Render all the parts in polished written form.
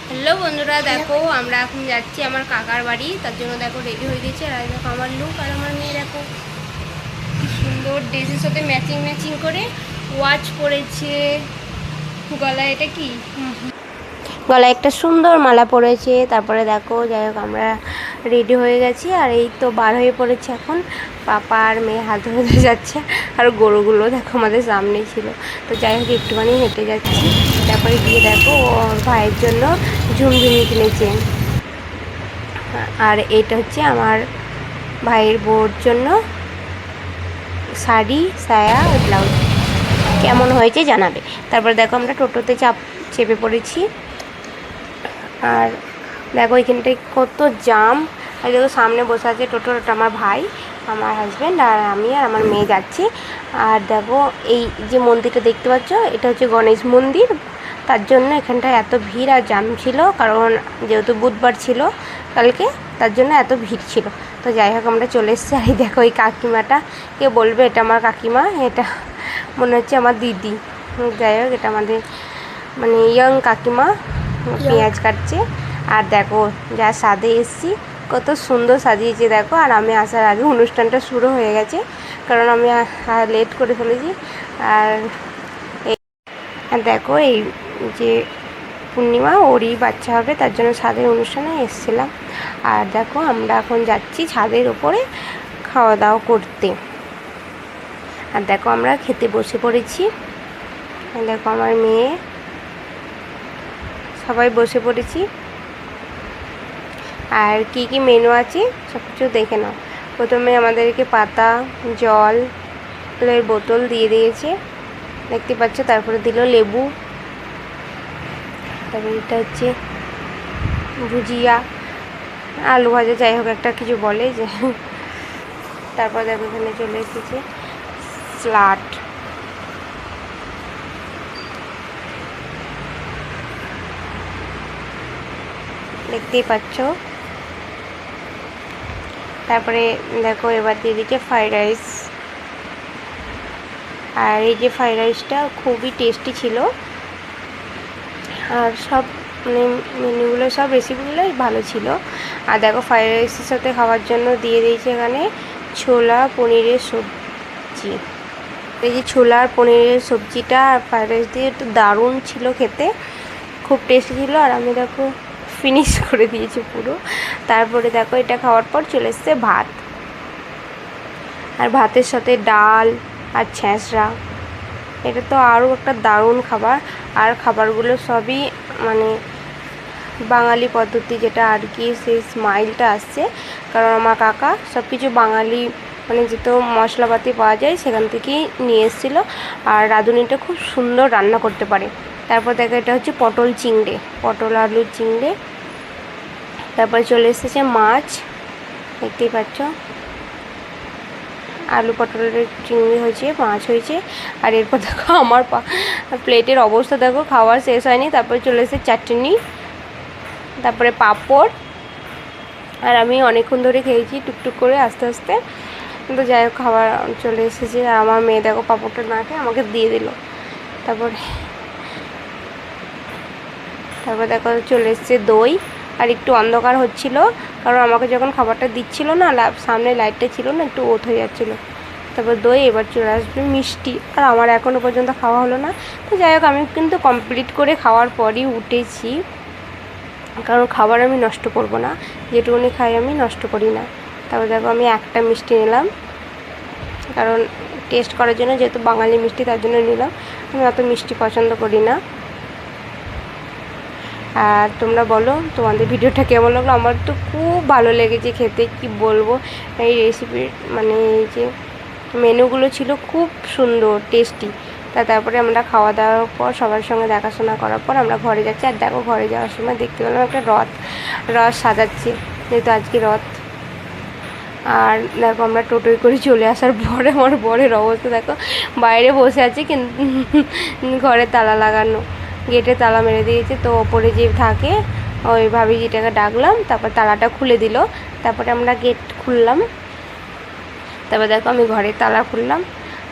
Hello বন্ধুরা, দেখো আমরা এখন যাচ্ছি আমার কাকার বাড়ি। তার জন্য দেখো রেডি হয়ে গেছে। আর দেখো আমার লুক, আর আমার মেয়ে দেখো কি সুন্দর ড্রেসের সাথে ম্যাচিং ম্যাচিং করে ওয়াচ পরেছে গলায়। এটা কি গলায় একটা সুন্দর মালা পরেছে। তারপরে দেখো যাই হোক আমরা রেডি হয়ে গেছি। আর এই তো বার হয়ে পড়েছে এখন। পাপা আর মেয়ে হাত ধরে যাচ্ছে। আর গরুগুলো দেখো আমাদের সামনেই ছিল। তো যাই হোক একটুখানি হেঁটে যাচ্ছি। তারপরে গিয়ে দেখো ওর ভাইয়ের জন্য ঝুমঝুমি কিনেছে। আর এটা হচ্ছে আমার ভাইয়ের বউর জন্য শাড়ি, সায়া, ব্লাউজ। কেমন হয়েছে জানাবে। তারপরে দেখো আমরা টোটোতে চেপে পড়েছি। আর দেখো এখানটায় কত জাম। আর দেখো সামনে বসে আছে টোটোটা আমার ভাই, আমার হাজব্যান্ড, আর আমি আর আমার মেয়ে যাচ্ছি। আর দেখো এই যে মন্দিরটা দেখতে পাচ্ছ, এটা হচ্ছে গণেশ মন্দির। তার জন্য এখানটায় এত ভিড় আর জাম ছিল, কারণ যেহেতু বুধবার ছিল কালকে, তার জন্য এত ভিড় ছিল। তো যাই হোক আমরা চলে এসেছি। আর দেখো এই কাকিমাটা, কে বলবে এটা আমার কাকিমা, এটা মনে হচ্ছে আমার দিদি। যাই হোক এটা আমাদের মানে ইয়ং কাকিমা, পেঁয়াজ কাটছে। আর দেখো যা সাজে এসেছি, কত সুন্দর সাজিয়েছে দেখো। আর আমি আসার আগে অনুষ্ঠানটা শুরু হয়ে গেছে, কারণ আমি লেট করে ফেলেছি। আর দেখো এই যে পূর্ণিমা, ওরই বাচ্চা হবে, তার জন্য ছাদের অনুষ্ঠানে এসেছিলাম। আর দেখো আমরা এখন যাচ্ছি ছাদের ওপরে খাওয়া দাওয়া করতে। আর দেখো আমরা খেতে বসে পড়েছি। দেখো আমার মেয়ে, সবাই বসে পড়েছি। আর কি কি মেনু আছে সব কিছু দেখে নাও। প্রথমে আমাদেরকে পাতা, জলের বোতল দিয়ে দিয়েছে দেখতে পাচ্ছ। তারপরে দিল লেবু। তারপরে এটা হচ্ছে ভুজিয়া, আলু ভাজা, যাই হোক একটা কিছু বলে যে। তারপর দেখো এখানে চলে এসেছে স্যালাড। দেখতেই পাচ্ছ। তারপরে দেখো এবার দিয়ে দিচ্ছে ফ্রাইড রাইস। আর এই যে ফ্রাইড রাইসটা খুবই টেস্টি ছিল। আর সব মানে মেনুগুলো, সব রেসিপিগুলোই ভালো ছিল। আর দেখো ফ্রাইড রাইসের সাথে খাওয়ার জন্য দিয়ে দিয়েছে এখানে ছোলা পনিরের সবজি। এই যে ছোলা আর পনিরের সবজিটা আর ফ্রাইড রাইস দিয়ে একটু দারুণ ছিল খেতে, খুব টেস্টি ছিল। আর আমি দেখো ফিনিশ করে দিয়েছি পুরো। তারপরে দেখো এটা খাওয়ার পর চলে এসছে ভাত। আর ভাতের সাথে ডাল আর ছ্যাঁচড়া, এটা তো আরও একটা দারুণ খাবার। আর খাবারগুলো সবই মানে বাঙালি পদ্ধতি, যেটা আর কি সেই স্মাইলটা আসছে, কারণ আমার কাকা সব কিছু বাঙালি মানে যেহেতু মশলাপাতি পাওয়া যায় সেখান থেকেই নিয়ে এসেছিলো। আর রাঁধুনিটা খুব সুন্দর রান্না করতে পারে। তারপর দেখো এটা হচ্ছে পটল চিংড়ে, পটল আলুর চিংড়ে। তারপরে চলে এসেছে মাছ, দেখতেই পাচ্ছ। আলু পটলের চিংড়ি হয়েছে, মাছ হয়েছে। আর এরপর দেখো আমার প্লেটের অবস্থা দেখো, খাওয়ার শেষ হয়নি। তারপরে চলে এসেছে চাটনি, তারপরে পাঁপড়। আর আমি অনেকক্ষণ ধরে খেয়েছি টুকটুক করে আস্তে আস্তে। কিন্তু যাই হোক খাবার চলে এসেছে। আর আমার মেয়ে দেখো পাঁপড়টা না খেয়ে আমাকে দিয়ে দিল। তারপরে দেখো চলে এসেছে দই। আর একটু অন্ধকার হচ্ছিল, কারণ আমাকে যখন খাবারটা দিচ্ছিল না, সামনে লাইটটা ছিল না, একটু ওত হয়ে যাচ্ছিলো। তারপর দই, এবার চলে আসবে মিষ্টি। আর আমার এখনও পর্যন্ত খাওয়া হলো না। তো যাই হোক আমি কিন্তু কমপ্লিট করে খাওয়ার পরই উঠেছি, কারণ খাবার আমি নষ্ট করব না, যেটুকুনি খাই আমি নষ্ট করি না। তারপর দেখো আমি একটা মিষ্টি নিলাম, কারণ টেস্ট করার জন্য, যেহেতু বাঙালি মিষ্টি তার জন্য নিলাম। আমি অত মিষ্টি পছন্দ করি না। আর তোমরা বলো তোমাদের ভিডিওটা কেমন লাগলো। আমার তো খুব ভালো লেগেছে খেতে, কি বলবো। এই রেসিপির মানে এই যে মেনুগুলো ছিল খুব সুন্দর টেস্টি। তারপরে আমরা খাওয়া দাওয়ার পর সবার সঙ্গে দেখাশোনা করার পর আমরা ঘরে যাচ্ছি। আর দেখো ঘরে যাওয়ার সময় দেখতে পেলাম একটা রথ সাজাচ্ছে, যেহেতু আজকে রথ। আর দেখো আমরা টোটোয় করে চলে আসার পরে আমার বরের অবস্থা দেখো, বাইরে বসে আছে কিন্তু ঘরে তালা লাগানো, গেটে তালা মেরে দিয়েছে। তো ওপরে যে থাকে ওই ভাবিজিটাকে ডাকলাম, তারপর তালাটা খুলে দিল। তারপরে আমরা গেট খুললাম। তারপর দেখো আমি ঘরে তালা খুললাম।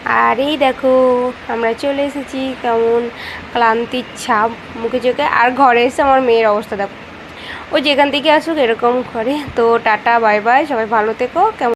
আর এই দেখো আমরা চলে এসেছি, কেমন ক্লান্তির ছাপ মুখে চোখে। আর ঘরে এসে আমার মেয়ের অবস্থা দেখো, ও যেখান থেকে আসুক এরকম করে। তো টাটা বাই বাই, সবাই ভালো থেকো। কেমন